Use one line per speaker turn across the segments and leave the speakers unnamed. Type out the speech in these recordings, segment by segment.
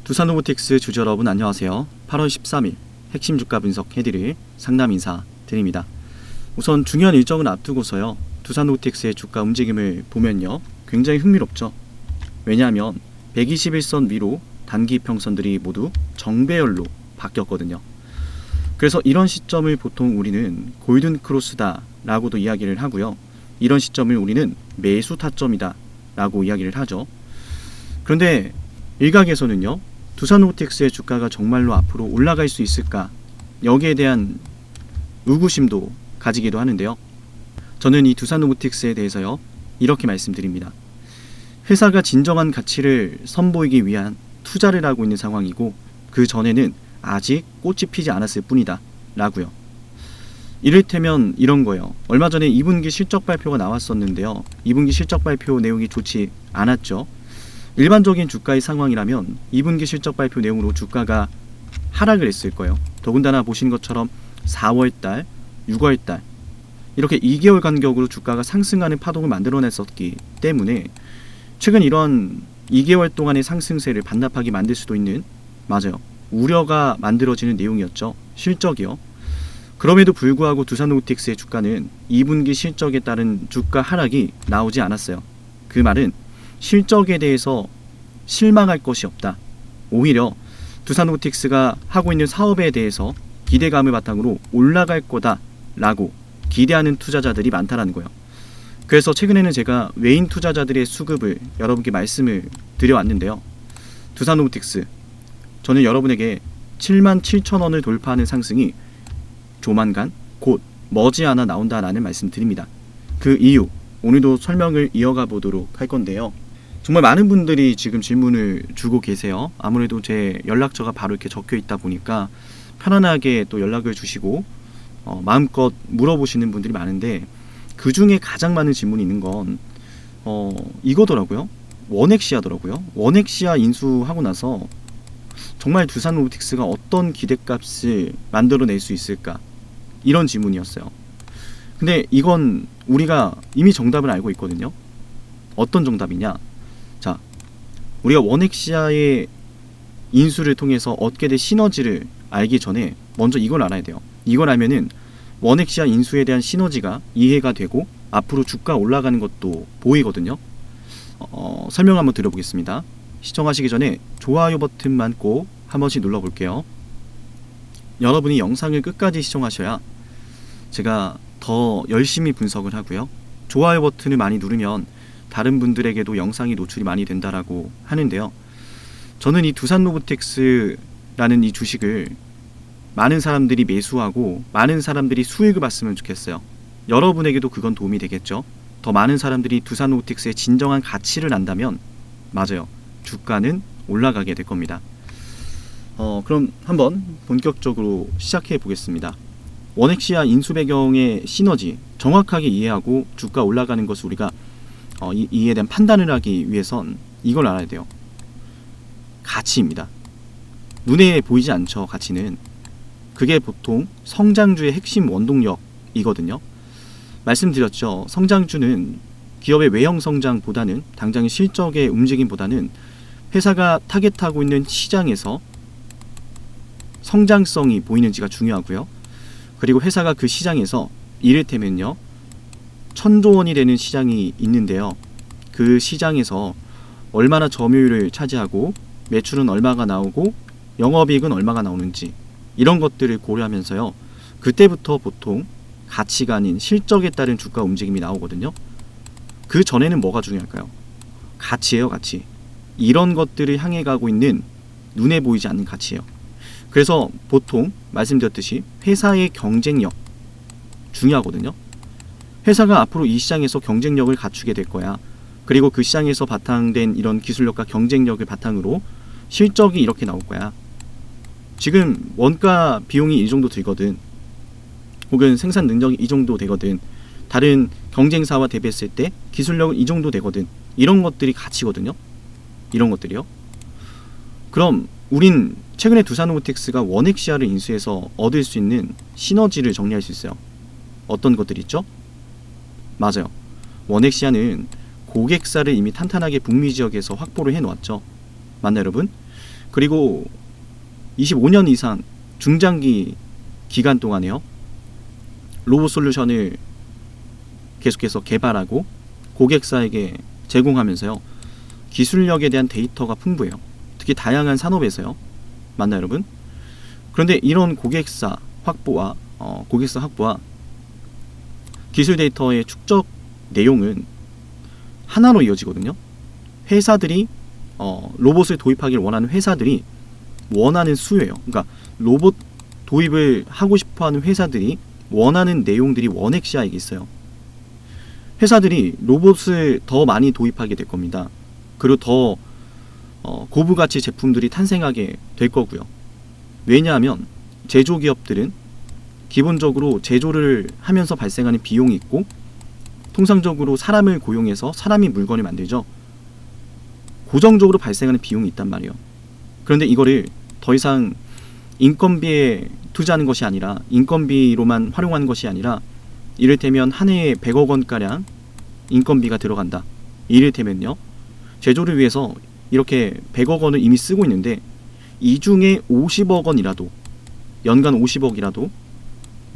두산로보틱스 주주 여러분 안녕하세요. 8월 13일 핵심 주가 분석해드릴 상담 인사 드립니다. 우선 중요한 일정을 앞두고서요. 두산로보틱스의 주가 움직임을 보면요. 굉장히 흥미롭죠. 왜냐하면 121선 위로 단기 평선들이 모두 정배열로 바뀌었거든요. 그래서 이런 시점을 보통 우리는 골든 크로스다 라고도 이야기를 하고요. 이런 시점을 우리는 매수 타점이다 라고 이야기를 하죠. 그런데 일각에서는요. 두산로보틱스의 주가가 정말로 앞으로 올라갈 수 있을까? 여기에 대한 의구심도 가지기도 하는데요. 저는 이 두산로보틱스에 대해서요. 이렇게 말씀드립니다. 회사가 진정한 가치를 선보이기 위한 투자를 하고 있는 상황이고 그 전에는 아직 꽃이 피지 않았을 뿐이다 라고요. 이를테면 이런 거예요. 얼마 전에 2분기 실적 발표가 나왔었는데요. 2분기 실적 발표 내용이 좋지 않았죠. 일반적인 주가의 상황이라면 2분기 실적 발표 내용으로 주가가 하락을 했을 거예요. 더군다나 보신 것처럼 4월달, 6월달 이렇게 2개월 간격으로 주가가 상승하는 파동을 만들어냈었기 때문에 최근 이런 2개월 동안의 상승세를 반납하게 만들 수도 있는 맞아요. 우려가 만들어지는 내용이었죠. 실적이요. 그럼에도 불구하고 두산로보틱스의 주가는 2분기 실적에 따른 주가 하락이 나오지 않았어요. 그 말은 실적에 대해서 실망할 것이 없다. 오히려 두산로보틱스가 하고 있는 사업에 대해서 기대감을 바탕으로 올라갈 거다 라고 기대하는 투자자들이 많다라는 거예요. 그래서 최근에는 제가 외인 투자자들의 수급을 여러분께 말씀을 드려왔는데요. 두산로보틱스 저는 여러분에게 77,000원을 돌파하는 상승이 조만간 곧 머지않아 나온다라는 말씀 드립니다. 그 이유 오늘도 설명을 이어가 보도록 할 건데요. 정말 많은 분들이 지금 질문을 주고 계세요. 아무래도 제 연락처가 바로 이렇게 적혀 있다 보니까 편안하게 또 연락을 주시고 마음껏 물어보시는 분들이 많은데 그 중에 가장 많은 질문이 있는 건 이거더라고요. 원액시아더라고요. 원액시아 인수하고 나서 정말 두산로보틱스가 어떤 기대값을 만들어낼 수 있을까? 이런 질문이었어요. 근데 이건 우리가 이미 정답을 알고 있거든요. 어떤 정답이냐? 자, 우리가 원액시아의 인수를 통해서 얻게 될 시너지를 알기 전에 먼저 이걸 알아야 돼요. 이걸 알면은 원액시아 인수에 대한 시너지가 이해가 되고 앞으로 주가 올라가는 것도 보이거든요. 설명 한번 드려보겠습니다. 시청하시기 전에 좋아요 버튼만 꼭 한 번씩 눌러볼게요. 여러분이 영상을 끝까지 시청하셔야 제가 더 열심히 분석을 하고요. 좋아요 버튼을 많이 누르면 다른 분들에게도 영상이 노출이 많이 된다라고 하는데요. 저는 이 두산로보틱스라는 이 주식을 많은 사람들이 매수하고 많은 사람들이 수익을 봤으면 좋겠어요. 여러분에게도 그건 도움이 되겠죠. 더 많은 사람들이 두산로보틱스의 진정한 가치를 안다면 맞아요. 주가는 올라가게 될 겁니다. 그럼 한번 본격적으로 시작해 보겠습니다. 원액시아 인수 배경의 시너지 정확하게 이해하고 주가 올라가는 것을 우리가 이에 대한 판단을 하기 위해선 이걸 알아야 돼요. 가치입니다. 눈에 보이지 않죠. 가치는. 그게 보통 성장주의 핵심 원동력이거든요. 말씀드렸죠. 성장주는 기업의 외형 성장보다는 당장의 실적의 움직임보다는 회사가 타겟하고 있는 시장에서 성장성이 보이는지가 중요하고요. 그리고 회사가 그 시장에서 이를테면요. 1,000조 원이 되는 시장이 있는데요. 그 시장에서 얼마나 점유율을 차지하고 매출은 얼마가 나오고 영업이익은 얼마가 나오는지 이런 것들을 고려하면서요. 그때부터 보통 가치가 아닌 실적에 따른 주가 움직임이 나오거든요. 그 전에는 뭐가 중요할까요? 가치예요, 가치. 이런 것들을 향해 가고 있는 눈에 보이지 않는 가치예요. 그래서 보통 말씀드렸듯이 회사의 경쟁력 중요하거든요. 회사가 앞으로 이 시장에서 경쟁력을 갖추게 될 거야. 그리고 그 시장에서 바탕된 이런 기술력과 경쟁력을 바탕으로 실적이 이렇게 나올 거야. 지금 원가 비용이 이 정도 들거든. 혹은 생산 능력이 이 정도 되거든. 다른 경쟁사와 대비했을 때 기술력은 이 정도 되거든. 이런 것들이 가치거든요. 이런 것들이요. 그럼 우린 최근에 두산로보틱스가 원액시아를 인수해서 얻을 수 있는 시너지를 정리할 수 있어요. 어떤 것들이 있죠? 맞아요. 원액시아는 고객사를 이미 탄탄하게 북미 지역에서 확보를 해놓았죠. 맞나요, 여러분? 그리고 25년 이상 중장기 기간 동안에요. 로봇 솔루션을 계속해서 개발하고 고객사에게 제공하면서요. 기술력에 대한 데이터가 풍부해요. 특히 다양한 산업에서요. 맞나요, 여러분? 그런데 이런 고객사 확보와 기술 데이터의 축적 내용은 하나로 이어지거든요. 회사들이 로봇을 도입하기를 원하는 회사들이 원하는 수요예요. 그러니까 로봇 도입을 하고 싶어하는 회사들이 원하는 내용들이 원액시아에 있어요. 회사들이 로봇을 더 많이 도입하게 될 겁니다. 그리고 더 고부가치 제품들이 탄생하게 될 거고요. 왜냐하면 제조기업들은 기본적으로 제조를 하면서 발생하는 비용이 있고 통상적으로 사람을 고용해서 사람이 물건을 만들죠. 고정적으로 발생하는 비용이 있단 말이에요. 그런데 이거를 더 이상 인건비에 투자하는 것이 아니라 인건비로만 활용하는 것이 아니라 이를테면 한 해에 100억 원가량 인건비가 들어간다. 이를테면요. 제조를 위해서 이렇게 100억 원을 이미 쓰고 있는데 이 중에 50억 원이라도 연간 50억이라도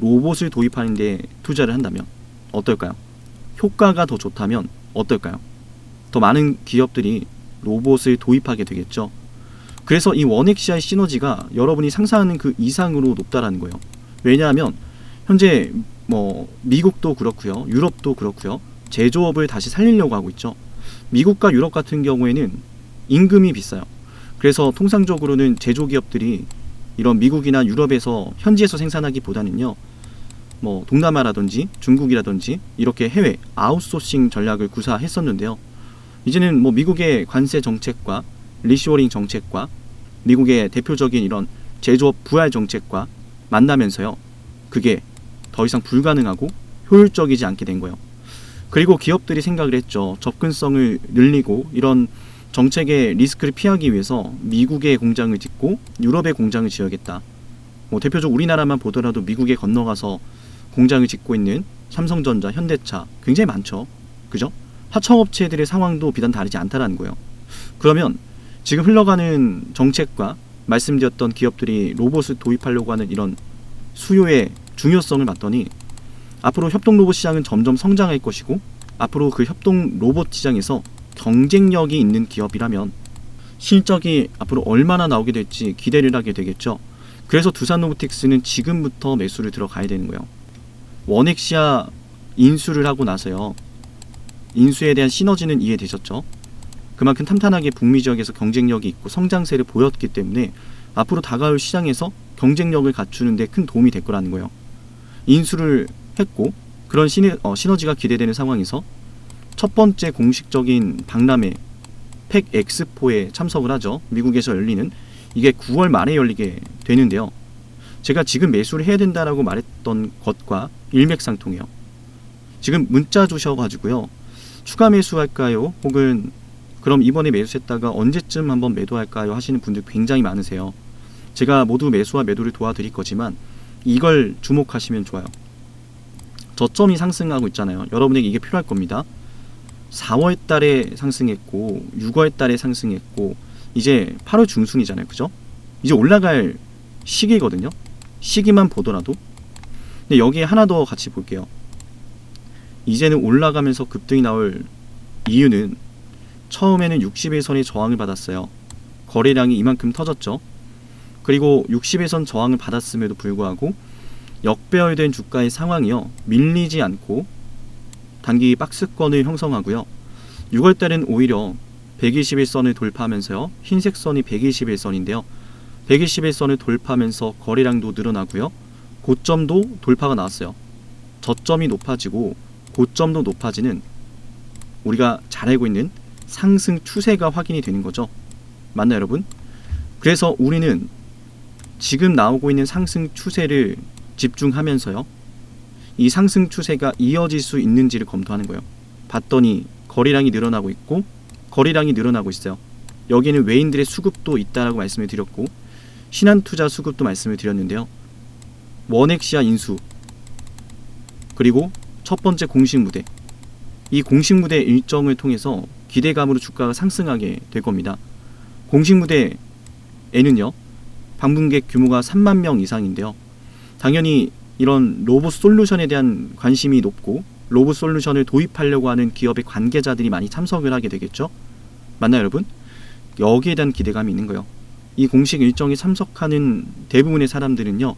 로봇을 도입하는 데 투자를 한다면 어떨까요? 효과가 더 좋다면 어떨까요? 더 많은 기업들이 로봇을 도입하게 되겠죠. 그래서 이 원액시아의 시너지가 여러분이 상상하는 그 이상으로 높다라는 거예요. 왜냐하면 현재 미국도 그렇고요. 유럽도 그렇고요. 제조업을 다시 살리려고 하고 있죠. 미국과 유럽 같은 경우에는 임금이 비싸요. 그래서 통상적으로는 제조기업들이 이런 미국이나 유럽에서 현지에서 생산하기보다는요. 동남아라든지 중국이라든지 이렇게 해외 아웃소싱 전략을 구사했었는데요. 이제는 미국의 관세 정책과 리쇼어링 정책과 미국의 대표적인 이런 제조업 부활 정책과 만나면서요. 그게 더 이상 불가능하고 효율적이지 않게 된 거예요. 그리고 기업들이 생각을 했죠. 접근성을 늘리고 이런 정책의 리스크를 피하기 위해서 미국의 공장을 짓고 유럽의 공장을 지어야겠다. 대표적으로 우리나라만 보더라도 미국에 건너가서 공장을 짓고 있는 삼성전자, 현대차 굉장히 많죠. 그죠? 하청업체들의 상황도 비단 다르지 않다라는 거예요. 그러면 지금 흘러가는 정책과 말씀드렸던 기업들이 로봇을 도입하려고 하는 이런 수요의 중요성을 봤더니 앞으로 협동 로봇 시장은 점점 성장할 것이고 앞으로 그 협동 로봇 시장에서 경쟁력이 있는 기업이라면 실적이 앞으로 얼마나 나오게 될지 기대를 하게 되겠죠. 그래서 두산 로보틱스는 지금부터 매수를 들어가야 되는 거예요. 원액시아 인수를 하고 나서요. 인수에 대한 시너지는 이해되셨죠? 그만큼 탄탄하게 북미 지역에서 경쟁력이 있고 성장세를 보였기 때문에 앞으로 다가올 시장에서 경쟁력을 갖추는 데 큰 도움이 될 거라는 거예요. 인수를 했고 그런 시너지가 기대되는 상황에서 첫 번째 공식적인 박람회 팩 엑스포에 참석을 하죠. 미국에서 열리는 이게 9월 말에 열리게 되는데요. 제가 지금 매수를 해야 된다라고 말했던 것과 일맥상통해요. 지금 문자 주셔가지고요. 추가 매수할까요? 혹은 그럼 이번에 매수했다가 언제쯤 한번 매도할까요? 하시는 분들 굉장히 많으세요. 제가 모두 매수와 매도를 도와드릴 거지만 이걸 주목하시면 좋아요. 저점이 상승하고 있잖아요. 여러분에게 이게 필요할 겁니다. 4월 달에 상승했고 6월 달에 상승했고 이제 8월 중순이잖아요. 그죠? 이제 올라갈 시기거든요. 시기만 보더라도. 근데 여기에 하나 더 같이 볼게요. 이제는 올라가면서 급등이 나올 이유는 처음에는 60일선의 저항을 받았어요. 거래량이 이만큼 터졌죠. 그리고 60일선 저항을 받았음에도 불구하고 역배열된 주가의 상황이요. 밀리지 않고 단기 박스권을 형성하고요. 6월달은 오히려 121선을 돌파하면서요. 흰색 선이 121선인데요. 121선을 돌파하면서 거래량도 늘어나고요. 고점도 돌파가 나왔어요. 저점이 높아지고 고점도 높아지는 우리가 잘 알고 있는 상승 추세가 확인이 되는 거죠. 맞나요, 여러분? 그래서 우리는 지금 나오고 있는 상승 추세를 집중하면서요. 이 상승 추세가 이어질 수 있는지를 검토하는 거예요. 봤더니 거래량이 늘어나고 있고 거래량이 늘어나고 있어요. 여기에는 외인들의 수급도 있다라고 말씀을 드렸고 신한투자 수급도 말씀을 드렸는데요. 원액시아 인수 그리고 첫 번째 공식 무대 이 공식 무대 일정을 통해서 기대감으로 주가가 상승하게 될 겁니다. 공식 무대 N은요, 방문객 규모가 3만 명 이상인데요. 당연히 이런 로봇 솔루션에 대한 관심이 높고 로봇 솔루션을 도입하려고 하는 기업의 관계자들이 많이 참석을 하게 되겠죠. 맞나요, 여러분? 여기에 대한 기대감이 있는 거예요. 이 공식 일정에 참석하는 대부분의 사람들은요,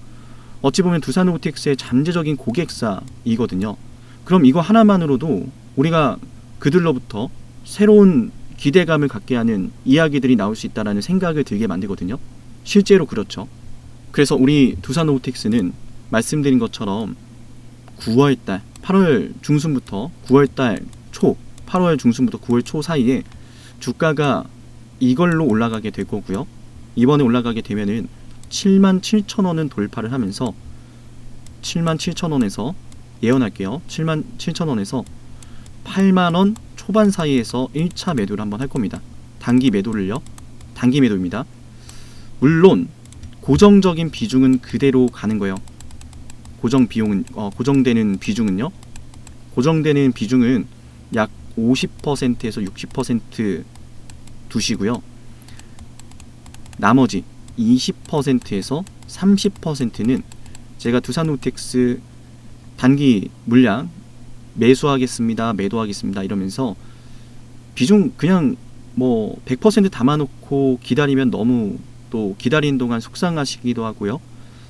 어찌 보면 두산로보틱스의 잠재적인 고객사이거든요. 그럼 이거 하나만으로도 우리가 그들로부터 새로운 기대감을 갖게 하는 이야기들이 나올 수 있다는 생각을 들게 만들거든요. 실제로 그렇죠. 그래서 우리 두산로보틱스는 말씀드린 것처럼 9월달, 8월 중순부터 9월달 초, 8월 중순부터 9월 초 사이에 주가가 이걸로 올라가게 될 거고요. 이번에 올라가게 되면은 77,000원은 돌파를 하면서 77,000원에서 예언할게요. 77,000원에서 8만원 초반 사이에서 1차 매도를 한번 할 겁니다. 단기 매도를요. 단기 매도입니다. 물론 고정적인 비중은 그대로 가는 거예요. 고정되는 비중은요. 고정되는 비중은 약 50%에서 60% 두시고요. 나머지 20%에서 30%는 제가 두산로보틱스 단기 물량 매수하겠습니다, 매도하겠습니다 이러면서 비중 그냥 뭐 100% 담아놓고 기다리면 너무 또 기다리는 동안 속상하시기도 하고요.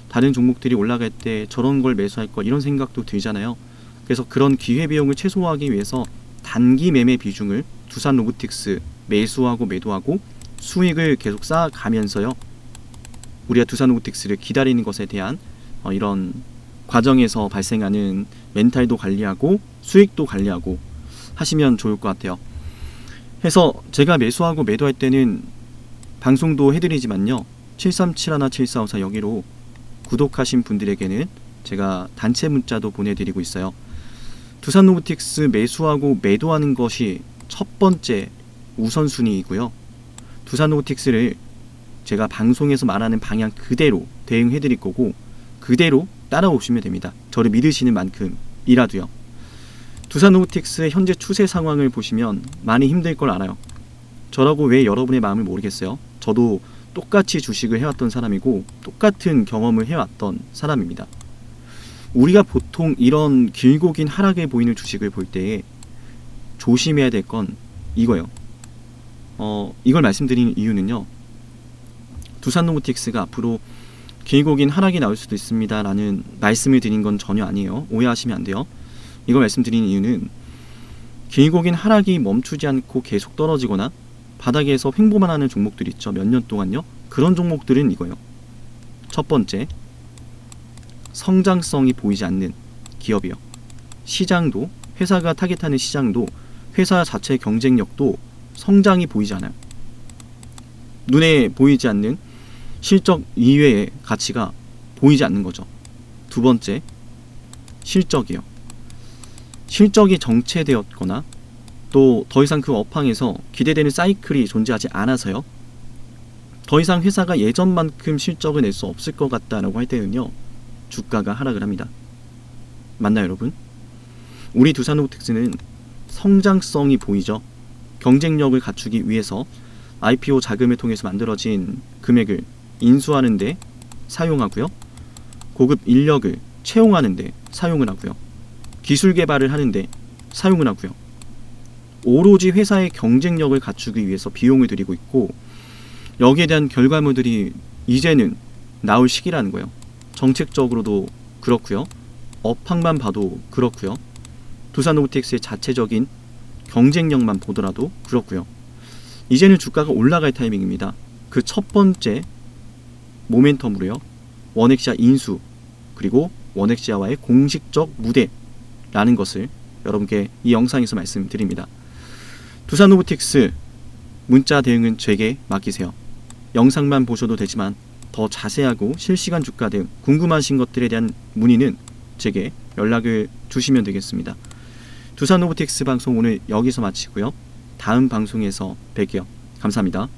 다른 종목들이 올라갈 때 저런 걸 매수할 거 이런 생각도 들잖아요. 그래서 그런 기회비용을 최소화하기 위해서 단기 매매 비중을 두산로보틱스 매수하고 매도하고 수익을 계속 쌓아가면서요, 우리가 두산로보틱스를 기다리는 것에 대한 이런 과정에서 발생하는 멘탈도 관리하고 수익도 관리하고 하시면 좋을 것 같아요. 해서 제가 매수하고 매도할 때는 방송도 해드리지만요, 7371-7454 여기로 구독하신 분들에게는 제가 단체 문자도 보내드리고 있어요. 두산로보틱스 매수하고 매도하는 것이 첫 번째 우선순위이고요. 두산로보틱스를 제가 방송에서 말하는 방향 그대로 대응해드릴 거고 그대로 따라오시면 됩니다. 저를 믿으시는 만큼이라도요. 두산로보틱스의 현재 추세 상황을 보시면 많이 힘들 걸 알아요. 저라고 왜 여러분의 마음을 모르겠어요. 저도 똑같이 주식을 해왔던 사람이고 똑같은 경험을 해왔던 사람입니다. 우리가 보통 이런 길고 긴 하락에 보이는 주식을 볼 때에 조심해야 될 건 이거예요. 이걸 말씀드리는 이유는요, 두산로보틱스가 앞으로 길고 긴 하락이 나올 수도 있습니다 라는 말씀을 드린 건 전혀 아니에요. 오해하시면 안 돼요. 이걸 말씀드리는 이유는 길고 긴 하락이 멈추지 않고 계속 떨어지거나 바닥에서 횡보만 하는 종목들 있죠. 몇 년 동안요. 그런 종목들은 이거예요. 첫 번째, 성장성이 보이지 않는 기업이요. 시장도, 회사가 타겟하는 시장도, 회사 자체의 경쟁력도 성장이 보이지 않아요. 눈에 보이지 않는 실적 이외의 가치가 보이지 않는 거죠. 두 번째, 실적이요. 실적이 정체되었거나 또 더 이상 그 업황에서 기대되는 사이클이 존재하지 않아서요, 더 이상 회사가 예전만큼 실적을 낼 수 없을 것 같다라고 할 때는요, 주가가 하락을 합니다. 맞나요, 여러분? 우리 두산로보틱스는 성장성이 보이죠. 경쟁력을 갖추기 위해서 IPO 자금을 통해서 만들어진 금액을 인수하는 데 사용하고요, 고급 인력을 채용하는 데 사용을 하고요, 기술 개발을 하는 데 사용을 하고요, 오로지 회사의 경쟁력을 갖추기 위해서 비용을 들이고 있고, 여기에 대한 결과물들이 이제는 나올 시기라는 거예요. 정책적으로도 그렇고요, 업황만 봐도 그렇고요, 두산로보틱스의 자체적인 경쟁력만 보더라도 그렇고요. 이제는 주가가 올라갈 타이밍입니다. 그 첫 번째 모멘텀으로요, 원액시아 인수 그리고 원액시아와의 공식적 무대라는 것을 여러분께 이 영상에서 말씀드립니다. 두산로보틱스 문자 대응은 제게 맡기세요. 영상만 보셔도 되지만 더 자세하고 실시간 주가 등 궁금하신 것들에 대한 문의는 제게 연락을 주시면 되겠습니다. 두산로보틱스 방송 오늘 여기서 마치고요, 다음 방송에서 뵐게요. 감사합니다.